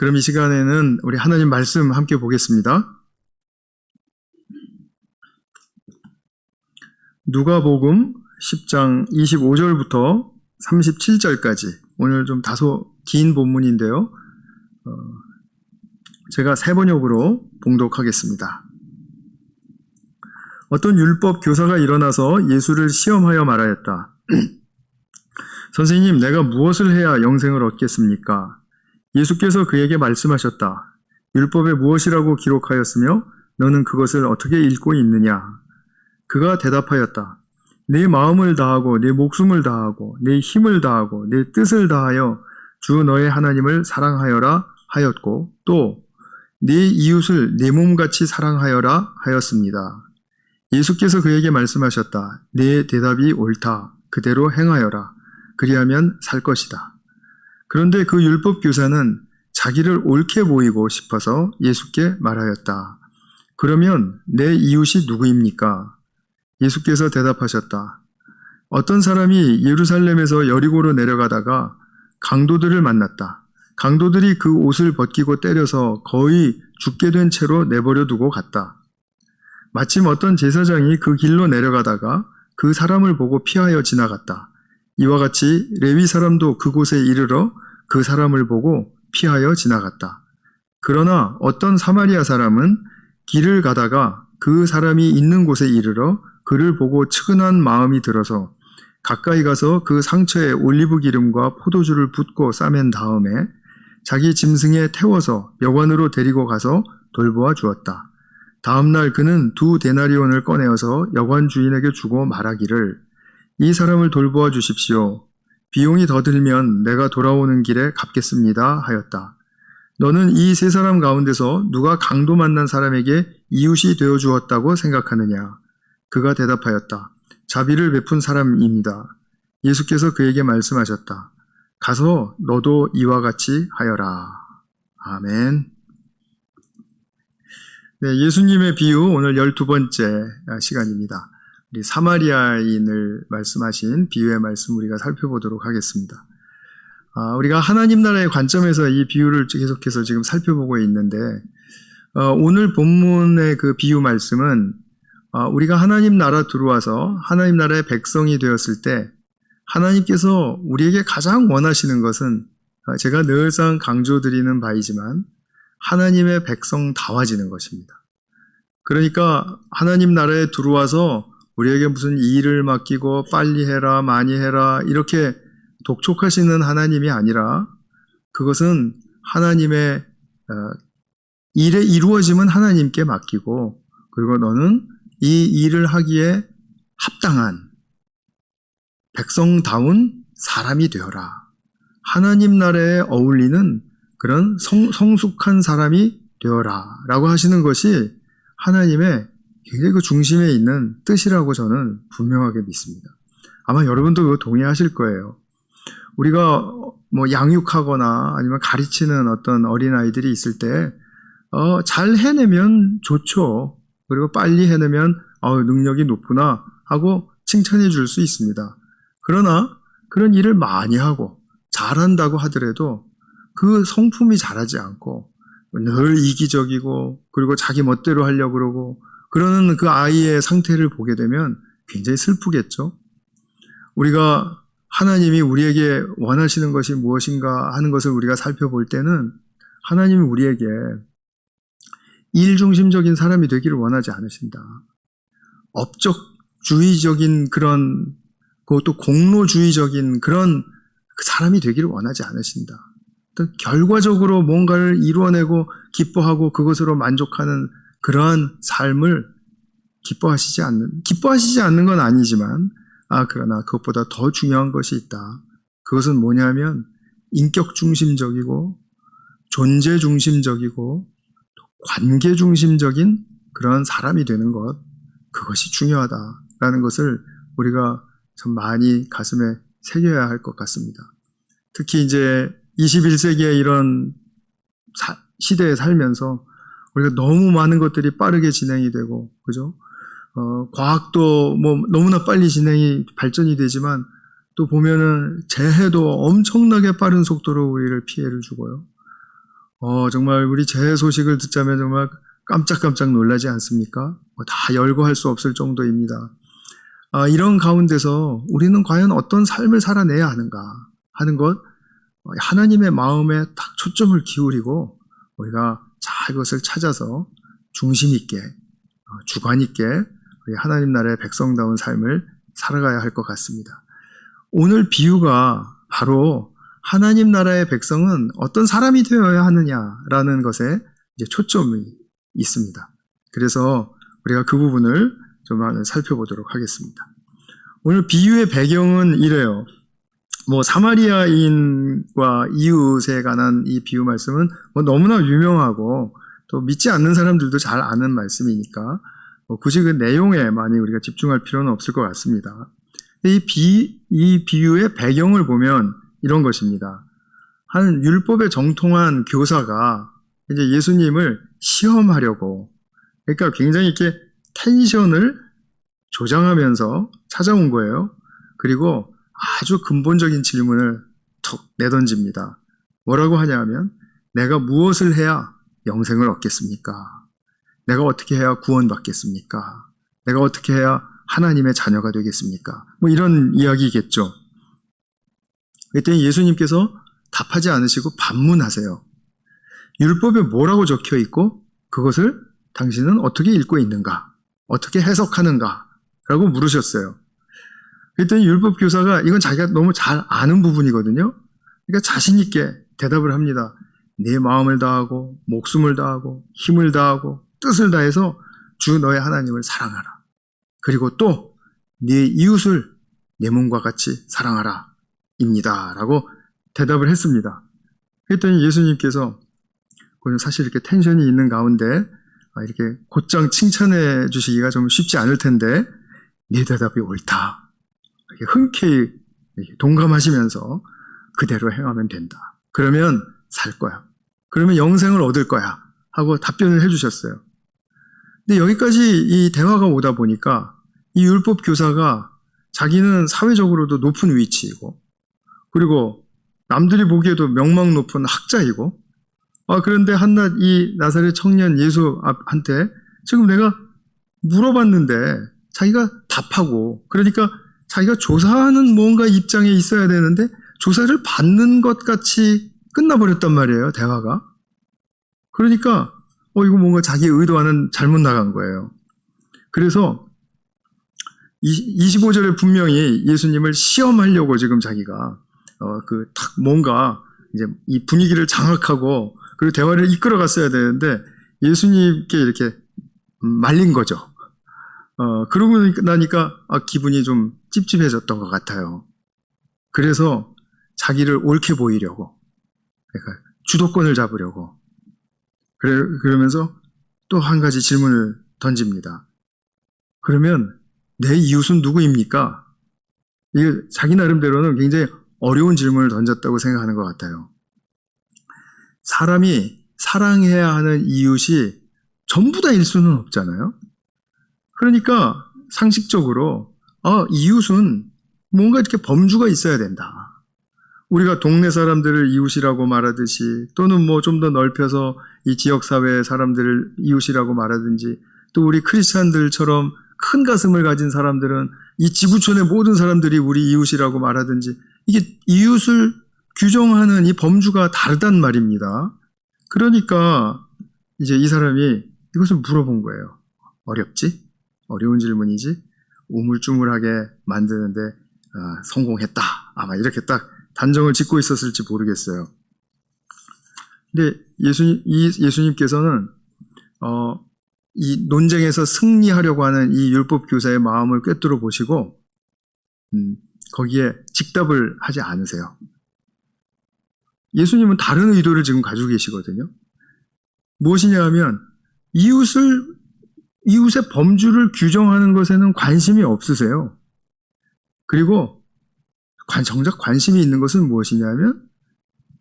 그럼 이 시간에는 우리 하나님 말씀 함께 보겠습니다. 누가복음 10장 25절부터 37절까지 오늘 좀 다소 긴 본문인데요. 제가 세 번역으로 봉독하겠습니다. 어떤 율법 교사가 일어나서 예수를 시험하여 말하였다. 선생님, 내가 무엇을 해야 영생을 얻겠습니까? 예수께서 그에게 말씀하셨다. 율법에 무엇이라고 기록하였으며 너는 그것을 어떻게 읽고 있느냐? 그가 대답하였다. 내 마음을 다하고 내 목숨을 다하고 내 힘을 다하고 내 뜻을 다하여 주 너의 하나님을 사랑하여라 하였고 또 네 이웃을 내 몸같이 사랑하여라 하였습니다. 예수께서 그에게 말씀하셨다. 내 대답이 옳다. 그대로 행하여라. 그리하면 살 것이다. 그런데 그 율법 교사는 자기를 옳게 보이고 싶어서 예수께 말하였다. 그러면 내 이웃이 누구입니까? 예수께서 대답하셨다. 어떤 사람이 예루살렘에서 여리고로 내려가다가 강도들을 만났다. 강도들이 그 옷을 벗기고 때려서 거의 죽게 된 채로 내버려 두고 갔다. 마침 어떤 제사장이 그 길로 내려가다가 그 사람을 보고 피하여 지나갔다. 이와 같이 레위 사람도 그곳에 이르러 그 사람을 보고 피하여 지나갔다. 그러나 어떤 사마리아 사람은 길을 가다가 그 사람이 있는 곳에 이르러 그를 보고 측은한 마음이 들어서 가까이 가서 그 상처에 올리브 기름과 포도주를 붓고 싸맨 다음에 자기 짐승에 태워서 여관으로 데리고 가서 돌보아 주었다. 다음날 그는 2 데나리온을 꺼내어서 여관 주인에게 주고 말하기를 이 사람을 돌보아 주십시오. 비용이 더 들면 내가 돌아오는 길에 갚겠습니다 하였다. 너는 이 세 사람 가운데서 누가 강도 만난 사람에게 이웃이 되어 주었다고 생각하느냐? 그가 대답하였다. 자비를 베푼 사람입니다. 예수께서 그에게 말씀하셨다. 가서 너도 이와 같이 하여라. 아멘. 네, 예수님의 비유 오늘 12번째 시간입니다. 우리 사마리아인을 말씀하신 비유의 말씀 우리가 살펴보도록 하겠습니다. 우리가 하나님 나라의 관점에서 이 비유를 계속해서 지금 살펴보고 있는데 오늘 본문의 그 비유 말씀은 우리가 하나님 나라 들어와서 하나님 나라의 백성이 되었을 때 하나님께서 우리에게 가장 원하시는 것은 제가 늘상 강조드리는 바이지만 하나님의 백성다워지는 것입니다. 그러니까 하나님 나라에 들어와서 우리에게 무슨 일을 맡기고 빨리 해라 많이 해라 이렇게 독촉하시는 하나님이 아니라 그것은 하나님의 일의 이루어짐은 하나님께 맡기고 그리고 너는 이 일을 하기에 합당한 백성다운 사람이 되어라. 하나님 나라에 어울리는 그런 성숙한 사람이 되어라 라고 하시는 것이 하나님의 굉장히 그 중심에 있는 뜻이라고 저는 분명하게 믿습니다. 아마 여러분도 그거 동의하실 거예요. 우리가 뭐 양육하거나 아니면 가르치는 어떤 어린아이들이 있을 때 잘 해내면 좋죠. 그리고 빨리 해내면 능력이 높구나 하고 칭찬해 줄 수 있습니다. 그러나 그런 일을 많이 하고 잘한다고 하더라도 그 성품이 자라지 않고 늘 이기적이고 그리고 자기 멋대로 하려고 그러고 그러는 그 아이의 상태를 보게 되면 굉장히 슬프겠죠. 우리가 하나님이 우리에게 원하시는 것이 무엇인가 하는 것을 우리가 살펴볼 때는 하나님이 우리에게 일중심적인 사람이 되기를 원하지 않으신다. 업적주의적인 그런 그것도 공로주의적인 그런 사람이 되기를 원하지 않으신다. 결과적으로 뭔가를 이루어내고 기뻐하고 그것으로 만족하는 그러한 삶을 기뻐하시지 않는 건 아니지만 그러나 그것보다 더 중요한 것이 있다. 그것은 뭐냐면 인격 중심적이고 존재 중심적이고 관계 중심적인 그런 사람이 되는 것, 그것이 중요하다라는 것을 우리가 참 많이 가슴에 새겨야 할 것 같습니다. 특히 이제 21세기의 이런 시대에 살면서 우리가 너무 많은 것들이 빠르게 진행이 되고, 그죠? 과학도 뭐 너무나 빨리 발전이 되지만 또 보면은 재해도 엄청나게 빠른 속도로 우리를 피해를 주고요. 정말 우리 재해 소식을 듣자면 정말 깜짝깜짝 놀라지 않습니까? 다 열거할 수 없을 정도입니다. 이런 가운데서 우리는 과연 어떤 삶을 살아내야 하는가 하는 것, 하나님의 마음에 딱 초점을 기울이고 우리가 잘 그것을 찾아서 중심 있게, 주관 있게 우리 하나님 나라의 백성다운 삶을 살아가야 할 것 같습니다. 오늘 비유가 바로 하나님 나라의 백성은 어떤 사람이 되어야 하느냐라는 것에 이제 초점이 있습니다. 그래서 우리가 그 부분을 좀 살펴보도록 하겠습니다. 오늘 비유의 배경은 이래요. 사마리아인과 이웃에 관한 이 비유 말씀은 너무나 유명하고 또 믿지 않는 사람들도 잘 아는 말씀이니까 굳이 그 내용에 많이 우리가 집중할 필요는 없을 것 같습니다. 이 비유의 배경을 보면 이런 것입니다. 한 율법에 정통한 교사가 이제 예수님을 시험하려고, 그러니까 굉장히 이렇게 텐션을 조장하면서 찾아온 거예요. 그리고 아주 근본적인 질문을 툭 내던집니다. 뭐라고 하냐면, 내가 무엇을 해야 영생을 얻겠습니까? 내가 어떻게 해야 구원받겠습니까? 내가 어떻게 해야 하나님의 자녀가 되겠습니까? 이런 이야기겠죠. 그랬더니 예수님께서 답하지 않으시고 반문하세요. 율법에 뭐라고 적혀 있고 그것을 당신은 어떻게 읽고 있는가? 어떻게 해석하는가? 라고 물으셨어요. 그랬더니 율법 교사가 이건 자기가 너무 잘 아는 부분이거든요. 그러니까 자신 있게 대답을 합니다. 네 마음을 다하고 목숨을 다하고 힘을 다하고 뜻을 다해서 주 너의 하나님을 사랑하라. 그리고 또 네 이웃을 내 몸과 같이 사랑하라 입니다. 라고 대답을 했습니다. 그랬더니 예수님께서 사실 이렇게 텐션이 있는 가운데 이렇게 곧장 칭찬해 주시기가 좀 쉽지 않을 텐데 네 대답이 옳다. 이렇게 흔쾌히 동감하시면서 그대로 행하면 된다. 그러면 살 거야. 그러면 영생을 얻을 거야. 하고 답변을 해주셨어요. 근데 여기까지 이 대화가 오다 보니까 이 율법 교사가 자기는 사회적으로도 높은 위치이고 그리고 남들이 보기에도 명망 높은 학자이고 그런데 한낱 이 나사렛 청년 예수한테 지금 내가 물어봤는데 자기가 답하고 그러니까 자기가 조사하는 뭔가 입장에 있어야 되는데 조사를 받는 것 같이 끝나버렸단 말이에요, 대화가. 그러니까 이거 뭔가 자기 의도와는 잘못 나간 거예요. 그래서 25절에 분명히 예수님을 시험하려고 지금 자기가 뭔가 이제 이 분위기를 장악하고 그리고 대화를 이끌어 갔어야 되는데 예수님께 이렇게 말린 거죠. 그러고 나니까 기분이 좀 찝찝해졌던 것 같아요. 그래서 자기를 옳게 보이려고, 그러니까 주도권을 잡으려고 그러면서 또 한 가지 질문을 던집니다. 그러면 내 이웃은 누구입니까? 이게 자기 나름대로는 굉장히 어려운 질문을 던졌다고 생각하는 것 같아요. 사람이 사랑해야 하는 이웃이 전부 다일 수는 없잖아요. 그러니까 상식적으로 이웃은 뭔가 이렇게 범주가 있어야 된다. 우리가 동네 사람들을 이웃이라고 말하듯이 또는 좀 더 넓혀서 이 지역사회 사람들을 이웃이라고 말하든지 또 우리 크리스찬들처럼 큰 가슴을 가진 사람들은 이 지구촌의 모든 사람들이 우리 이웃이라고 말하든지 이게 이웃을 규정하는 이 범주가 다르단 말입니다. 그러니까 이제 이 사람이 이것을 물어본 거예요. 어렵지? 어려운 질문이지? 우물쭈물하게 만드는데 성공했다. 아마 이렇게 딱 단정을 짓고 있었을지 모르겠어요. 근데 예수님께서는 이 논쟁에서 승리하려고 하는 이 율법 교사의 마음을 꿰뚫어 보시고 거기에 직답을 하지 않으세요. 예수님은 다른 의도를 지금 가지고 계시거든요. 무엇이냐 하면 이웃의 범주를 규정하는 것에는 관심이 없으세요. 그리고 정작 관심이 있는 것은 무엇이냐면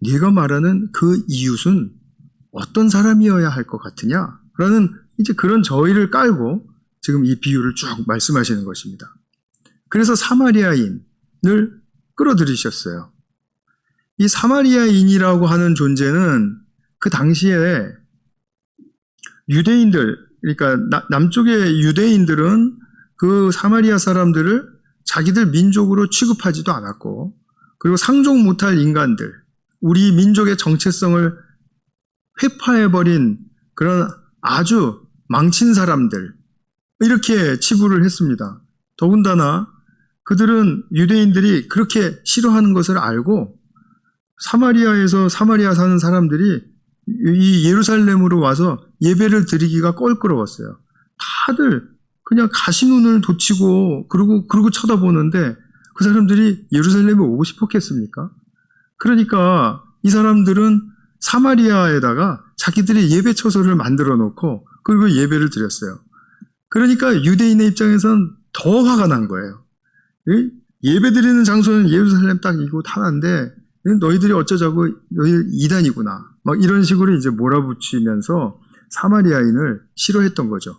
네가 말하는 그 이웃은 어떤 사람이어야 할 것 같으냐? 라는 이제 그런 저의를 깔고 지금 이 비유를 쭉 말씀하시는 것입니다. 그래서 사마리아인을 끌어들이셨어요. 이 사마리아인이라고 하는 존재는 그 당시에 유대인들, 그러니까 남쪽의 유대인들은 그 사마리아 사람들을 자기들 민족으로 취급하지도 않았고, 그리고 상종 못할 인간들, 우리 민족의 정체성을 회파해버린 그런 아주 망친 사람들, 이렇게 치부를 했습니다. 더군다나 그들은 유대인들이 그렇게 싫어하는 것을 알고 사마리아에서 사마리아 사는 사람들이 이 예루살렘으로 와서 예배를 드리기가 껄끄러웠어요. 다들 그냥 가시눈을 돋치고 그러고 쳐다보는데 그 사람들이 예루살렘에 오고 싶었겠습니까? 그러니까 이 사람들은 사마리아에다가 자기들의 예배 처소를 만들어 놓고 그리고 예배를 드렸어요. 그러니까 유대인의 입장에서는 더 화가 난 거예요. 예배 드리는 장소는 예루살렘 딱 이곳 하나인데 너희들이 어쩌자고 너희 이단이구나. 막 이런 식으로 이제 몰아붙이면서 사마리아인을 싫어했던 거죠.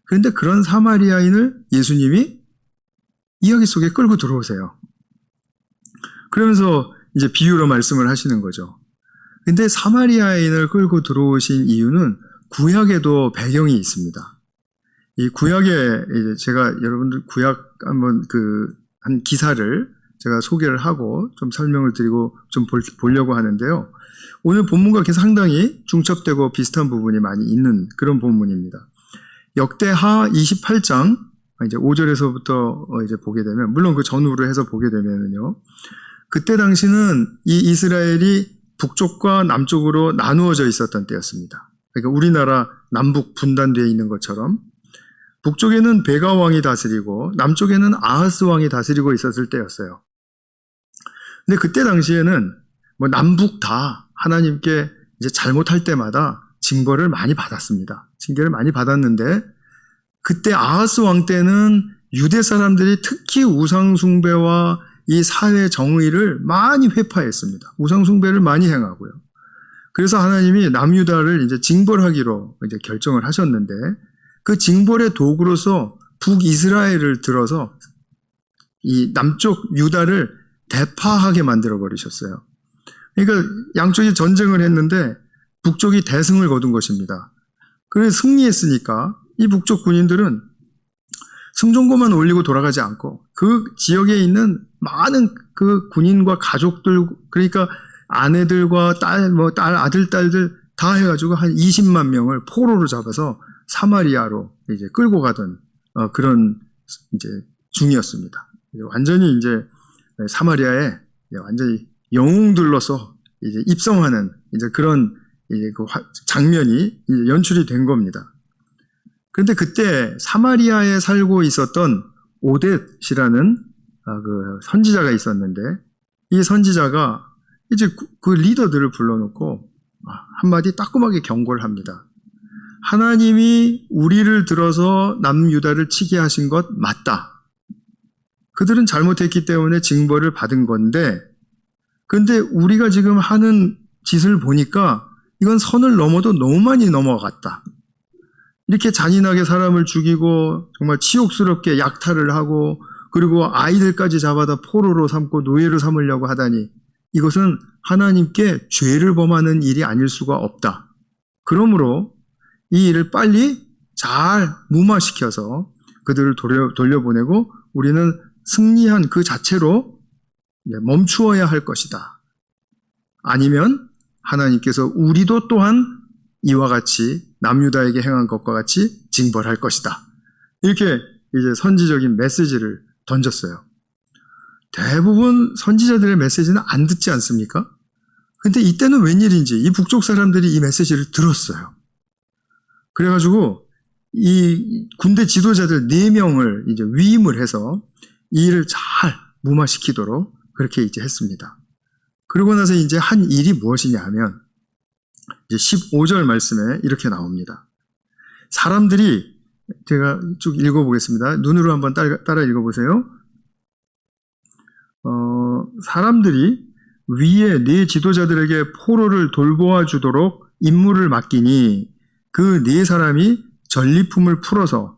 그런데 그런 사마리아인을 예수님이 이야기 속에 끌고 들어오세요. 그러면서 이제 비유로 말씀을 하시는 거죠. 근데 사마리아인을 끌고 들어오신 이유는 구약에도 배경이 있습니다. 이 구약에 이제 제가 여러분들 구약 한번 한 기사를 제가 소개를 하고 좀 설명을 드리고 좀 보려고 하는데요. 오늘 본문과 상당히 중첩되고 비슷한 부분이 많이 있는 그런 본문입니다. 역대하 28장 이제 5절에서부터 이제 보게 되면, 물론 그 전후로 해서 보게 되면은요. 그때 당시는 이 이스라엘이 북쪽과 남쪽으로 나누어져 있었던 때였습니다. 그러니까 우리나라 남북 분단되어 있는 것처럼 북쪽에는 베가 왕이 다스리고 남쪽에는 아하스 왕이 다스리고 있었을 때였어요. 근데 그때 당시에는 뭐 남북 다 하나님께 이제 잘못할 때마다 징벌을 많이 받았습니다. 징계를 많이 받았는데 그때 아하스 왕 때는 유대 사람들이 특히 우상숭배와 이 사회 정의를 많이 회파했습니다. 우상숭배를 많이 행하고요. 그래서 하나님이 남유다를 이제 징벌하기로 이제 결정을 하셨는데 그 징벌의 도구로서 북이스라엘을 들어서 이 남쪽 유다를 대파하게 만들어 버리셨어요. 그러니까 양쪽이 전쟁을 했는데 북쪽이 대승을 거둔 것입니다. 그래서 승리했으니까 이 북쪽 군인들은 승종고만 올리고 돌아가지 않고 그 지역에 있는 많은 그 군인과 가족들, 그러니까 아내들과 아들, 딸들 다 해가지고 한 20만 명을 포로로 잡아서 사마리아로 이제 끌고 가던 그런 이제 중이었습니다. 완전히 이제 사마리아에 완전히 영웅들로서 이제 입성하는 이제 그런 이제 그 장면이 이제 연출이 된 겁니다. 그런데 그때 사마리아에 살고 있었던 오뎃이라는 그 선지자가 있었는데 이 선지자가 이제 그 리더들을 불러놓고 한마디 따끔하게 경고를 합니다. 하나님이 우리를 들어서 남유다를 치게 하신 것 맞다. 그들은 잘못했기 때문에 징벌을 받은 건데, 근데 우리가 지금 하는 짓을 보니까 이건 선을 넘어도 너무 많이 넘어갔다. 이렇게 잔인하게 사람을 죽이고 정말 치욕스럽게 약탈을 하고 그리고 아이들까지 잡아다 포로로 삼고 노예로 삼으려고 하다니 이것은 하나님께 죄를 범하는 일이 아닐 수가 없다. 그러므로 이 일을 빨리 잘 무마시켜서 그들을 돌려보내고 우리는 승리한 그 자체로 멈추어야 할 것이다. 아니면 하나님께서 우리도 또한 이와 같이 남유다에게 행한 것과 같이 징벌할 것이다. 이렇게 이제 선지적인 메시지를 던졌어요. 대부분 선지자들의 메시지는 안 듣지 않습니까? 근데 이때는 웬일인지 이 북쪽 사람들이 이 메시지를 들었어요. 그래가지고 이 군대 지도자들 4명을 이제 위임을 해서 이 일을 잘 무마시키도록 그렇게 이제 했습니다. 그러고 나서 이제 한 일이 무엇이냐 하면 이제 15절 말씀에 이렇게 나옵니다. 사람들이, 제가 쭉 읽어보겠습니다. 눈으로 한번 따라 읽어보세요. 사람들이 위에 네 지도자들에게 포로를 돌보아 주도록 임무를 맡기니 그 네 사람이 전리품을 풀어서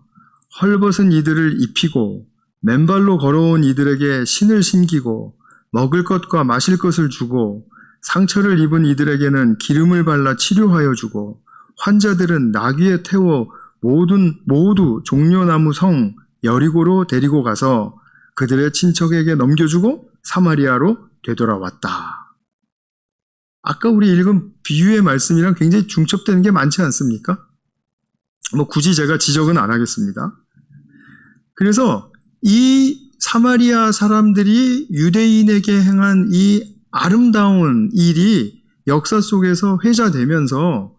헐벗은 이들을 입히고 맨발로 걸어온 이들에게 신을 신기고 먹을 것과 마실 것을 주고 상처를 입은 이들에게는 기름을 발라 치료하여 주고 환자들은 나귀에 태워 모두 종려나무 성 여리고로 데리고 가서 그들의 친척에게 넘겨주고 사마리아로 되돌아왔다. 아까 우리 읽은 비유의 말씀이랑 굉장히 중첩되는 게 많지 않습니까? 굳이 제가 지적은 안 하겠습니다. 그래서 이 사마리아 사람들이 유대인에게 행한 이 아름다운 일이 역사 속에서 회자되면서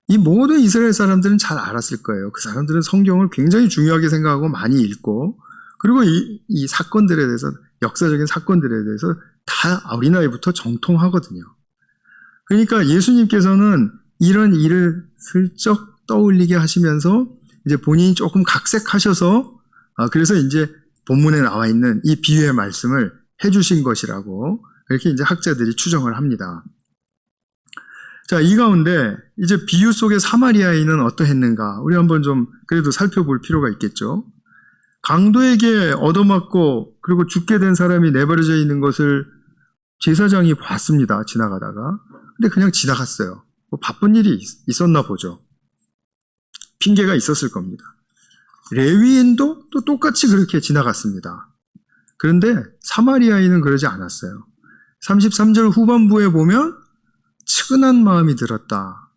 이 모든 이스라엘 사람들은 잘 알았을 거예요. 그 사람들은 성경을 굉장히 중요하게 생각하고 많이 읽고, 그리고 이 사건들에 대해서, 역사적인 사건들에 대해서 다 어린아이부터 정통하거든요. 그러니까 예수님께서는 이런 일을 슬쩍 떠올리게 하시면서 이제 본인이 조금 각색하셔서 그래서 이제 본문에 나와 있는 이 비유의 말씀을 해주신 것이라고 이렇게 이제 학자들이 추정을 합니다. 자, 이 가운데 이제 비유 속의 사마리아인은 어떠했는가? 우리 한번 좀 그래도 살펴볼 필요가 있겠죠. 강도에게 얻어맞고 그리고 죽게 된 사람이 내버려져 있는 것을 제사장이 봤습니다. 지나가다가. 근데 그냥 지나갔어요. 바쁜 일이 있었나 보죠. 핑계가 있었을 겁니다. 레위인도 또 똑같이 그렇게 지나갔습니다. 그런데 사마리아인은 그러지 않았어요. 33절 후반부에 보면 측은한 마음이 들었다.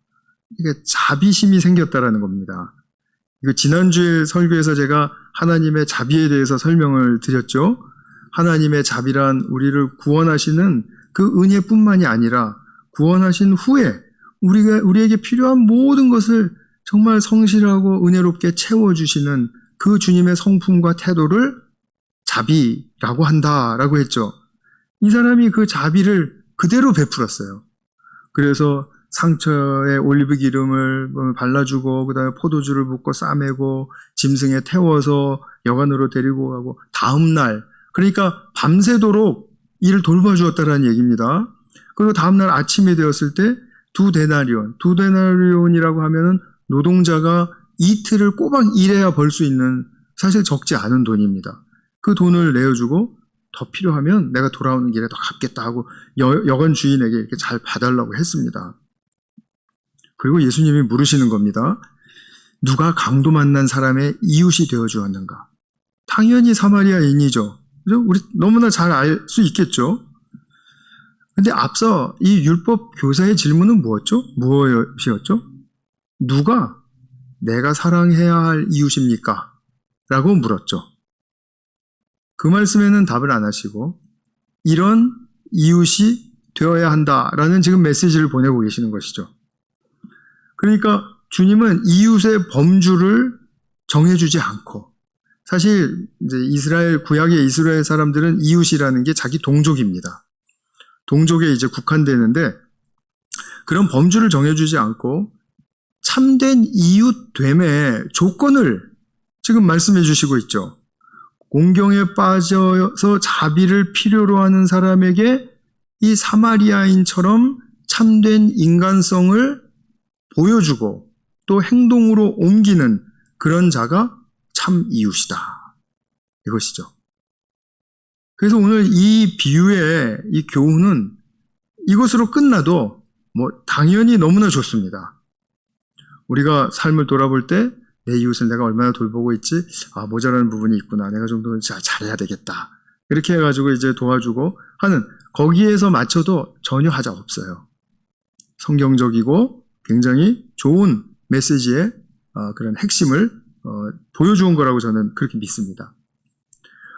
이게 자비심이 생겼다라는 겁니다. 이거 지난주에 설교에서 제가 하나님의 자비에 대해서 설명을 드렸죠. 하나님의 자비란 우리를 구원하시는 그 은혜뿐만이 아니라 구원하신 후에 우리에게 필요한 모든 것을 정말 성실하고 은혜롭게 채워주시는 그 주님의 성품과 태도를 자비라고 한다라고 했죠. 이 사람이 그 자비를 그대로 베풀었어요. 그래서 상처에 올리브 기름을 발라주고 그 다음에 포도주를 붓고 싸매고 짐승에 태워서 여관으로 데리고 가고 다음날, 그러니까 밤새도록 일을 돌봐주었다라는 얘기입니다. 그리고 다음날 아침이 되었을 때 두 데나리온이라고 하면은 노동자가 이틀을 꼬박 일해야 벌 수 있는 사실 적지 않은 돈입니다. 그 돈을 내어주고 더 필요하면 내가 돌아오는 길에 더 갚겠다 하고 여관 주인에게 이렇게 잘 봐달라고 했습니다. 그리고 예수님이 물으시는 겁니다. 누가 강도 만난 사람의 이웃이 되어 주었는가? 당연히 사마리아인이죠. 그죠? 우리 너무나 잘 알 수 있겠죠. 근데 앞서 이 율법 교사의 질문은 무엇이었죠? 누가 내가 사랑해야 할 이웃입니까? 라고 물었죠. 그 말씀에는 답을 안 하시고 이런 이웃이 되어야 한다라는 지금 메시지를 보내고 계시는 것이죠. 그러니까 주님은 이웃의 범주를 정해주지 않고, 사실 이제 구약의 이스라엘 사람들은 이웃이라는 게 자기 동족입니다. 동족에 이제 국한되는데 그런 범주를 정해주지 않고 참된 이웃됨의 조건을 지금 말씀해 주시고 있죠. 공경에 빠져서 자비를 필요로 하는 사람에게 이 사마리아인처럼 참된 인간성을 보여주고 또 행동으로 옮기는 그런 자가 참 이웃이다. 이것이죠. 그래서 오늘 이 비유의 이 교훈은 이것으로 끝나도 당연히 너무나 좋습니다. 우리가 삶을 돌아볼 때 내 이웃을 내가 얼마나 돌보고 있지? 모자라는 부분이 있구나. 내가 좀 더 잘해야 되겠다. 이렇게 해가지고 이제 도와주고 하는, 거기에서 맞춰도 전혀 하자 없어요. 성경적이고 굉장히 좋은 메시지의 그런 핵심을 보여주은 거라고 저는 그렇게 믿습니다.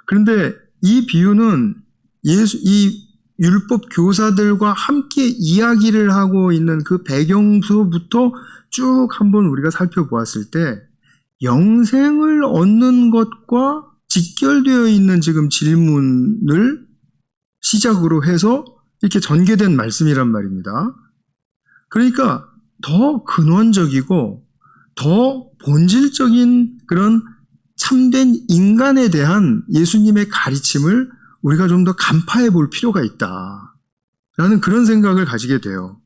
그런데 이 비유는 이 율법 교사들과 함께 이야기를 하고 있는 그 배경서부터 쭉 한번 우리가 살펴보았을 때 영생을 얻는 것과 직결되어 있는 지금 질문을 시작으로 해서 이렇게 전개된 말씀이란 말입니다. 그러니까 더 근원적이고 더 본질적인 그런 참된 인간에 대한 예수님의 가르침을 우리가 좀 더 간파해 볼 필요가 있다라는 그런 생각을 가지게 돼요.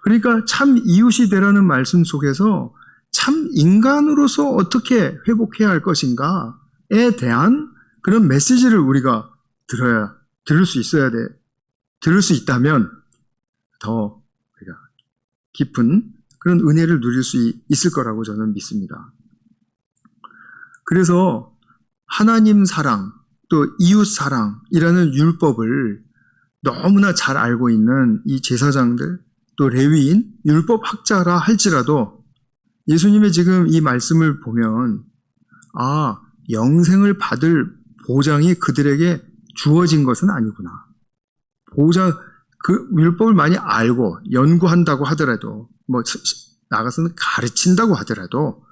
그러니까 참 이웃이 되라는 말씀 속에서 참 인간으로서 어떻게 회복해야 할 것인가에 대한 그런 메시지를 우리가 들을 수 있다면 더 우리가 깊은 그런 은혜를 누릴 수 있을 거라고 저는 믿습니다. 그래서 하나님 사랑, 또 이웃 사랑이라는 율법을 너무나 잘 알고 있는 이 제사장들, 또 레위인, 율법 학자라 할지라도 예수님의 지금 이 말씀을 보면 영생을 받을 보장이 그들에게 주어진 것은 아니구나. 그 율법을 많이 알고 연구한다고 하더라도, 나가서는 가르친다고 하더라도,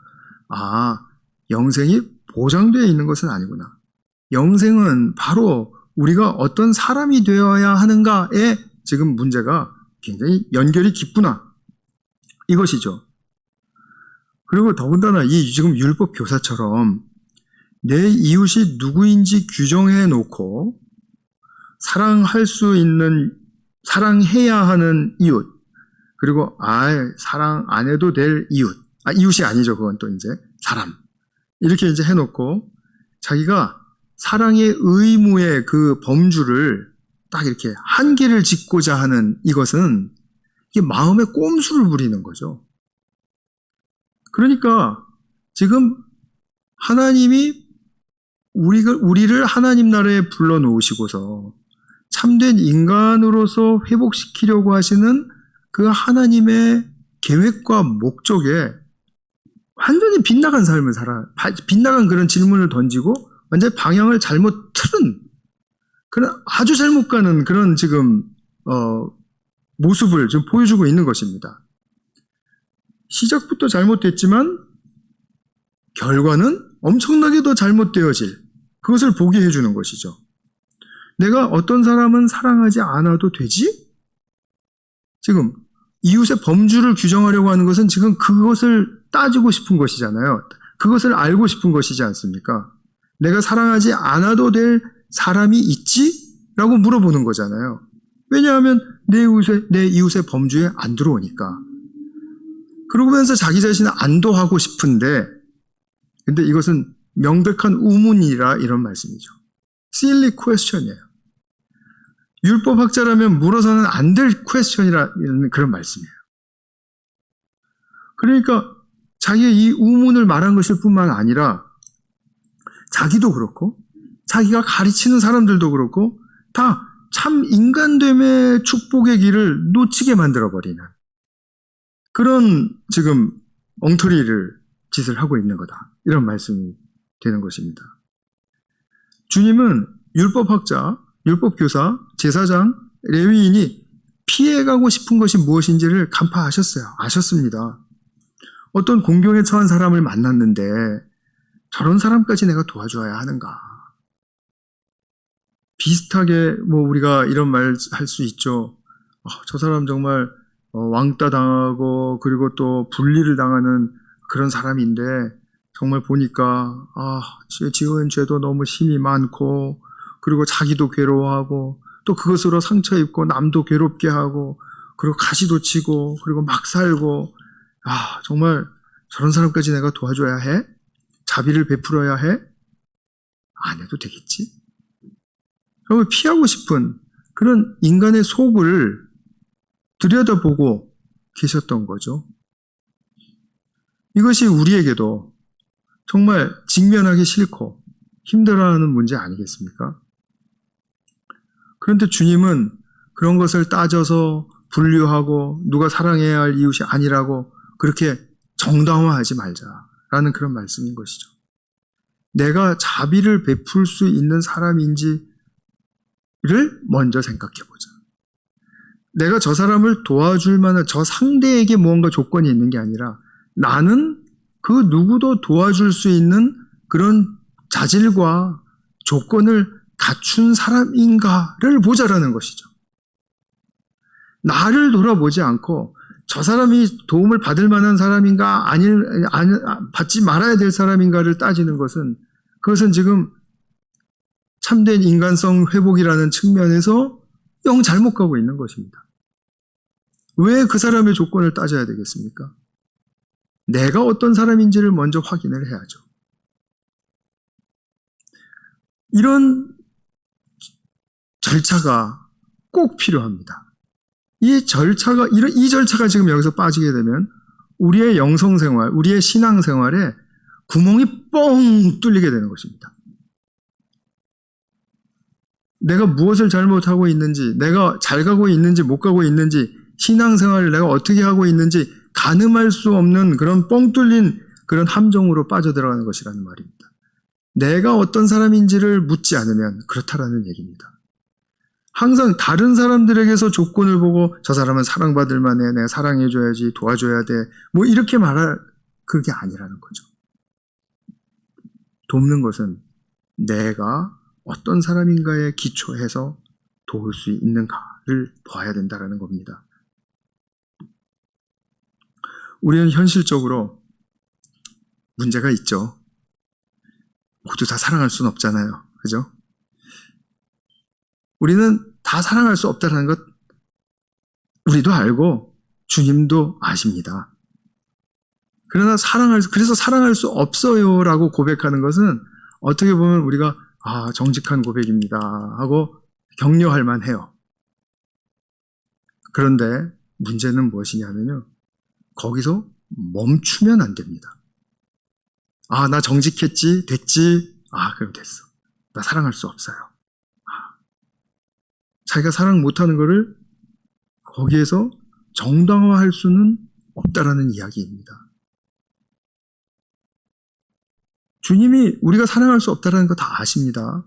영생이 보장되어 있는 것은 아니구나. 영생은 바로 우리가 어떤 사람이 되어야 하는가에 지금 문제가 굉장히 연결이 깊구나. 이것이죠. 그리고 더군다나 이 지금 율법 교사처럼 내 이웃이 누구인지 규정해 놓고 사랑해야 하는 이웃, 그리고 사랑 안 해도 될 이웃, 이웃이 아니죠. 그건 또 이제 사람. 이렇게 이제 해놓고 자기가 사랑의 의무의 그 범주를 딱 이렇게 한계를 짓고자 하는 이것은 이게 마음에 꼼수를 부리는 거죠. 그러니까 지금 하나님이 우리를 하나님 나라에 불러놓으시고서 참된 인간으로서 회복시키려고 하시는 그 하나님의 계획과 목적에 완전히 빗나간 삶을 빗나간 그런 질문을 던지고 완전히 방향을 잘못 틀은 그런 아주 잘못 가는 그런 지금 모습을 좀 보여주고 있는 것입니다. 시작부터 잘못됐지만 결과는 엄청나게 더 잘못되어질 그것을 보게 해주는 것이죠. 내가 어떤 사람은 사랑하지 않아도 되지? 지금 이웃의 범주를 규정하려고 하는 것은 지금 그것을 따지고 싶은 것이잖아요. 그것을 알고 싶은 것이지 않습니까? 내가 사랑하지 않아도 될 사람이 있지? 라고 물어보는 거잖아요. 왜냐하면 내 이웃의 범주에 안 들어오니까. 그러면서 자기 자신을 안도하고 싶은데, 근데 이것은 명백한 우문이라 이런 말씀이죠. silly question이에요. 율법학자라면 물어서는 안 될 퀘스천이라는 그런 말씀이에요. 그러니까 자기의 이 우문을 말한 것일 뿐만 아니라 자기도 그렇고 자기가 가르치는 사람들도 그렇고 다 참 인간됨의 축복의 길을 놓치게 만들어버리는 그런 지금 엉터리를 짓을 하고 있는 거다. 이런 말씀이 되는 것입니다. 주님은 율법학자, 율법교사, 제사장, 레위인이 피해가고 싶은 것이 무엇인지를 간파하셨어요. 아셨습니다. 어떤 공경에 처한 사람을 만났는데 저런 사람까지 내가 도와줘야 하는가. 비슷하게 우리가 이런 말 할 수 있죠. 저 사람 정말 왕따 당하고 그리고 또 분리를 당하는 그런 사람인데 정말 보니까 지은 죄도 너무 힘이 많고 그리고 자기도 괴로워하고 또 그것으로 상처 입고 남도 괴롭게 하고 그리고 가시도 치고 그리고 막 살고 정말 저런 사람까지 내가 도와줘야 해? 자비를 베풀어야 해? 안 해도 되겠지? 그러면 피하고 싶은 그런 인간의 속을 들여다보고 계셨던 거죠. 이것이 우리에게도 정말 직면하기 싫고 힘들어하는 문제 아니겠습니까? 그런데 주님은 그런 것을 따져서 분류하고 누가 사랑해야 할 이웃이 아니라고 그렇게 정당화하지 말자라는 그런 말씀인 것이죠. 내가 자비를 베풀 수 있는 사람인지를 먼저 생각해보자. 내가 저 사람을 도와줄 만한 저 상대에게 무언가 조건이 있는 게 아니라 나는 그 누구도 도와줄 수 있는 그런 자질과 조건을 갖춘 사람인가를 보자라는 것이죠. 나를 돌아보지 않고 저 사람이 도움을 받을 만한 사람인가 받지 말아야 될 사람인가를 따지는 것은 그것은 지금 참된 인간성 회복이라는 측면에서 영 잘못 가고 있는 것입니다. 왜 그 사람의 조건을 따져야 되겠습니까? 내가 어떤 사람인지를 먼저 확인을 해야죠. 이런 절차가 꼭 필요합니다. 이 절차가 지금 여기서 빠지게 되면 우리의 영성생활, 우리의 신앙생활에 구멍이 뻥 뚫리게 되는 것입니다. 내가 무엇을 잘못하고 있는지, 내가 잘 가고 있는지 못 가고 있는지, 신앙생활을 내가 어떻게 하고 있는지 가늠할 수 없는 그런 뻥 뚫린 그런 함정으로 빠져들어가는 것이라는 말입니다. 내가 어떤 사람인지를 묻지 않으면 그렇다라는 얘기입니다. 항상 다른 사람들에게서 조건을 보고 저 사람은 사랑받을 만해, 내가 사랑해줘야지, 도와줘야 돼, 뭐 이렇게 말할 그게 아니라는 거죠. 돕는 것은 내가 어떤 사람인가에 기초해서 도울 수 있는가를 봐야 된다는 겁니다. 우리는 현실적으로 문제가 있죠. 모두 다 사랑할 수는 없잖아요. 그죠? 우리는 다 사랑할 수 없다는 것 우리도 알고 주님도 아십니다. 그러나 그래서 사랑할 수 없어요라고 고백하는 것은 어떻게 보면 우리가 정직한 고백입니다 하고 격려할 만해요. 그런데 문제는 무엇이냐면요. 거기서 멈추면 안 됩니다. 나 정직했지, 됐지, 그럼 됐어. 나 사랑할 수 없어요. 자기가 사랑 못하는 거를 거기에서 정당화할 수는 없다라는 이야기입니다. 주님이 우리가 사랑할 수 없다는 거 다 아십니다.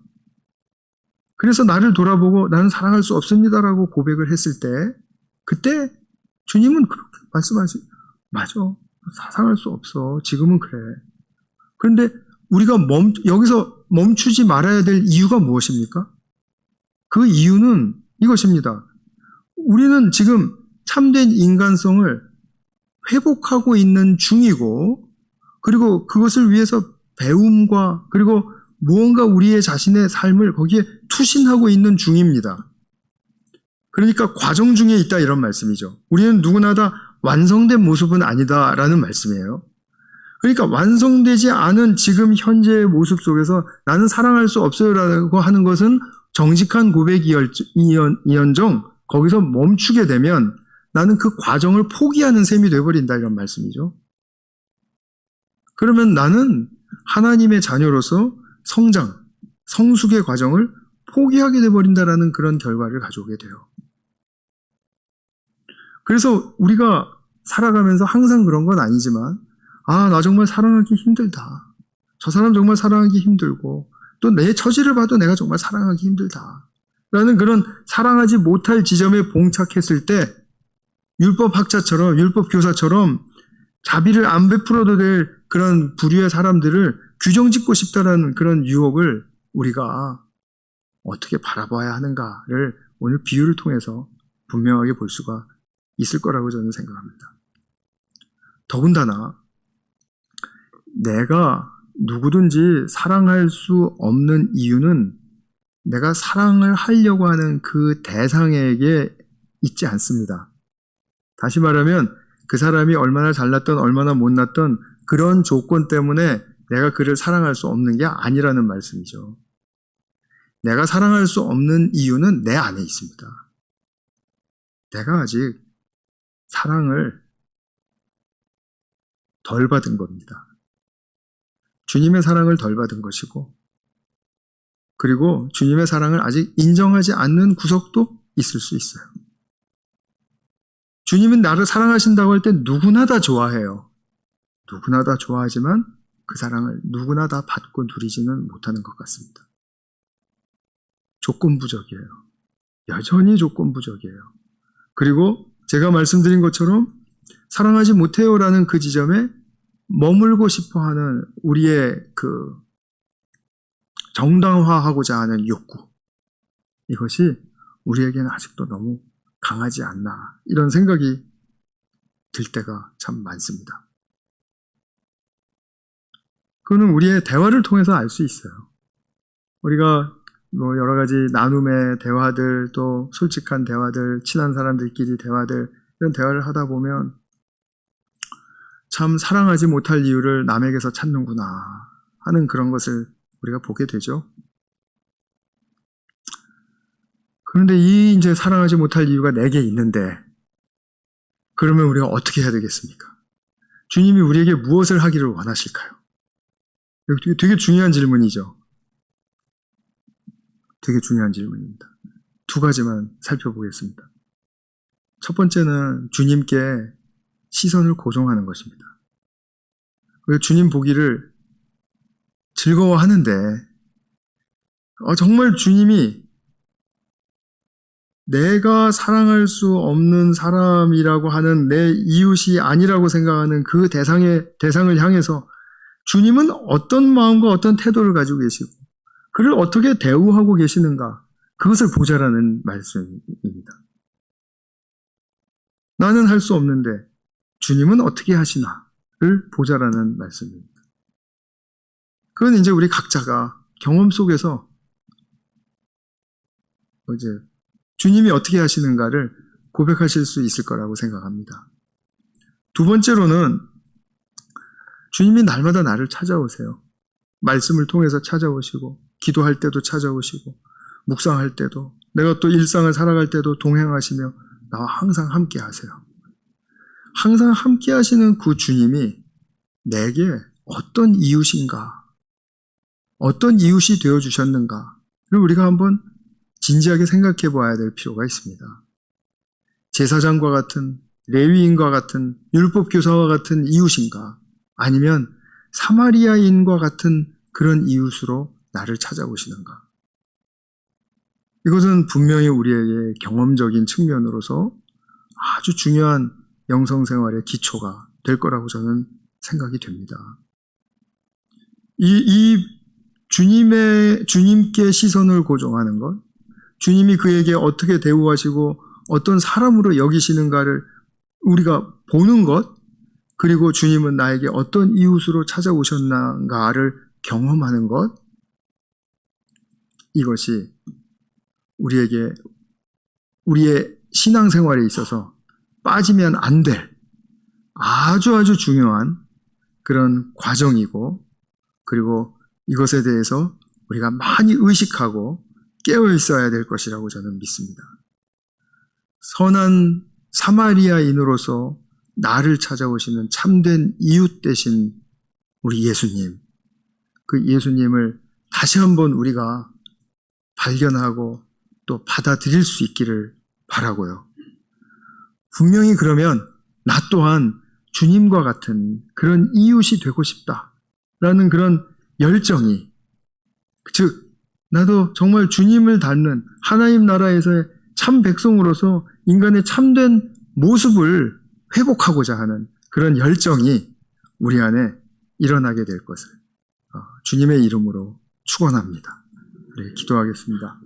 그래서 나를 돌아보고 나는 사랑할 수 없습니다라고 고백을 했을 때 그때 주님은 그렇게 말씀하시죠. 맞아. 사랑할 수 없어. 지금은 그래. 그런데 우리가 여기서 멈추지 말아야 될 이유가 무엇입니까? 그 이유는 이것입니다. 우리는 지금 참된 인간성을 회복하고 있는 중이고, 그리고 그것을 위해서 배움과 그리고 무언가 우리의 자신의 삶을 거기에 투신하고 있는 중입니다. 그러니까 과정 중에 있다 이런 말씀이죠. 우리는 누구나 다 완성된 모습은 아니다라는 말씀이에요. 그러니까 완성되지 않은 지금 현재의 모습 속에서 나는 사랑할 수 없어요라고 하는 것은 정직한 고백이언정 거기서 멈추게 되면 나는 그 과정을 포기하는 셈이 되어버린다 이런 말씀이죠. 그러면 나는 하나님의 자녀로서 성장, 성숙의 과정을 포기하게 되어버린다라는 그런 결과를 가져오게 돼요. 그래서 우리가 살아가면서 항상 그런 건 아니지만 나 정말 사랑하기 힘들다. 저 사람 정말 사랑하기 힘들고 또 내 처지를 봐도 내가 정말 사랑하기 힘들다. 라는 그런 사랑하지 못할 지점에 봉착했을 때 율법학자처럼 율법교사처럼 자비를 안 베풀어도 될 그런 부류의 사람들을 규정짓고 싶다라는 그런 유혹을 우리가 어떻게 바라봐야 하는가를 오늘 비유를 통해서 분명하게 볼 수가 있을 거라고 저는 생각합니다. 더군다나 내가 누구든지 사랑할 수 없는 이유는 내가 사랑을 하려고 하는 그 대상에게 있지 않습니다. 다시 말하면 그 사람이 얼마나 잘났던 얼마나 못났던 그런 조건 때문에 내가 그를 사랑할 수 없는 게 아니라는 말씀이죠. 내가 사랑할 수 없는 이유는 내 안에 있습니다. 내가 아직 사랑을 덜 받은 겁니다. 주님의 사랑을 덜 받은 것이고, 그리고 주님의 사랑을 아직 인정하지 않는 구석도 있을 수 있어요. 주님은 나를 사랑하신다고 할 때 누구나 다 좋아해요. 누구나 다 좋아하지만 그 사랑을 누구나 다 받고 누리지는 못하는 것 같습니다. 조건부적이에요. 여전히 조건부적이에요. 그리고 제가 말씀드린 것처럼 사랑하지 못해요라는 그 지점에 머물고 싶어하는 우리의 그 정당화하고자 하는 욕구, 이것이 우리에게는 아직도 너무 강하지 않나 이런 생각이 들 때가 참 많습니다. 그거는 우리의 대화를 통해서 알 수 있어요. 우리가 여러 가지 나눔의 대화들, 또 솔직한 대화들, 친한 사람들끼리 대화들, 이런 대화를 하다 보면 참 사랑하지 못할 이유를 남에게서 찾는구나 하는 그런 것을 우리가 보게 되죠. 그런데 이 이제 사랑하지 못할 이유가 내게 있는데, 그러면 우리가 어떻게 해야 되겠습니까? 주님이 우리에게 무엇을 하기를 원하실까요? 되게 중요한 질문이죠. 되게 중요한 질문입니다. 두 가지만 살펴보겠습니다. 첫 번째는 주님께 시선을 고정하는 것입니다. 주님 보기를 즐거워하는데, 정말 주님이 내가 사랑할 수 없는 사람이라고 하는 내 이웃이 아니라고 생각하는 그 대상을 향해서 주님은 어떤 마음과 어떤 태도를 가지고 계시고 그를 어떻게 대우하고 계시는가, 그것을 보자라는 말씀입니다. 나는 할 수 없는데 주님은 어떻게 하시나를 보자라는 말씀입니다. 그건 이제 우리 각자가 경험 속에서 이제 주님이 어떻게 하시는가를 고백하실 수 있을 거라고 생각합니다. 두 번째로는 주님이 날마다 나를 찾아오세요. 말씀을 통해서 찾아오시고, 기도할 때도 찾아오시고, 묵상할 때도, 내가 또 일상을 살아갈 때도 동행하시며 나와 항상 함께 하세요. 항상 함께 하시는 그 주님이 내게 어떤 이웃인가, 어떤 이웃이 되어주셨는가를 우리가 한번 진지하게 생각해 봐야 될 필요가 있습니다. 제사장과 같은, 레위인과 같은, 율법교사와 같은 이웃인가, 아니면 사마리아인과 같은 그런 이웃으로 나를 찾아오시는가. 이것은 분명히 우리에게 경험적인 측면으로서 아주 중요한 영성생활의 기초가 될 거라고 저는 생각이 됩니다. 이 주님께 시선을 고정하는 것, 주님이 그에게 어떻게 대우하시고 어떤 사람으로 여기시는가를 우리가 보는 것, 그리고 주님은 나에게 어떤 이웃으로 찾아오셨는가를 경험하는 것, 이것이 우리의 신앙생활에 있어서 빠지면 안 될 아주 중요한 그런 과정이고, 그리고 이것에 대해서 우리가 많이 의식하고 깨어 있어야 될 것이라고 저는 믿습니다. 선한 사마리아인으로서 나를 찾아오시는 참된 이웃 되신 우리 예수님, 그 예수님을 다시 한번 우리가 발견하고 또 받아들일 수 있기를 바라고요. 분명히 그러면 나 또한 주님과 같은 그런 이웃이 되고 싶다라는 그런 열정이, 즉 나도 정말 주님을 닮는 하나님 나라에서의 참 백성으로서 인간의 참된 모습을 회복하고자 하는 그런 열정이 우리 안에 일어나게 될 것을 주님의 이름으로 축원합니다. 네, 기도하겠습니다.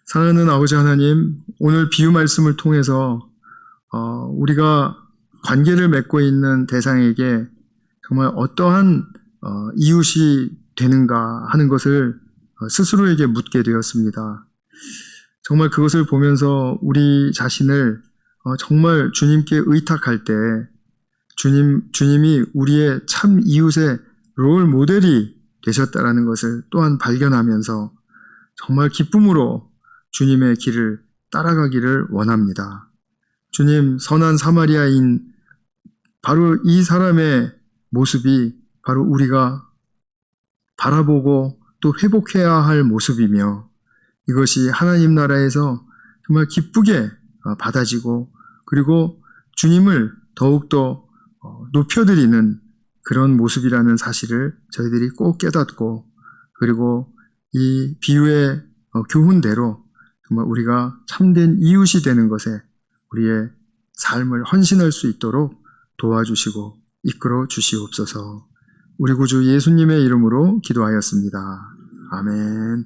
사랑하는 아버지 하나님, 오늘 비유 말씀을 통해서 우리가 관계를 맺고 있는 대상에게 정말 어떠한 이웃이 되는가 하는 것을 스스로에게 묻게 되었습니다. 정말 그것을 보면서 우리 자신을 정말 주님께 의탁할 때 주님이 우리의 참 이웃의 롤 모델이 되셨다라는 것을 또한 발견하면서 정말 기쁨으로 주님의 길을 따라가기를 원합니다. 주님, 선한 사마리아인 바로 이 사람의 모습이 바로 우리가 바라보고 또 회복해야 할 모습이며, 이것이 하나님 나라에서 정말 기쁘게 받아지고, 그리고 주님을 더욱더 높여드리는 그런 모습이라는 사실을 저희들이 꼭 깨닫고, 그리고 이 비유의 교훈대로 정말 우리가 참된 이웃이 되는 것에 우리의 삶을 헌신할 수 있도록 도와주시고 이끌어 주시옵소서. 우리 구주 예수님의 이름으로 기도하였습니다. 아멘.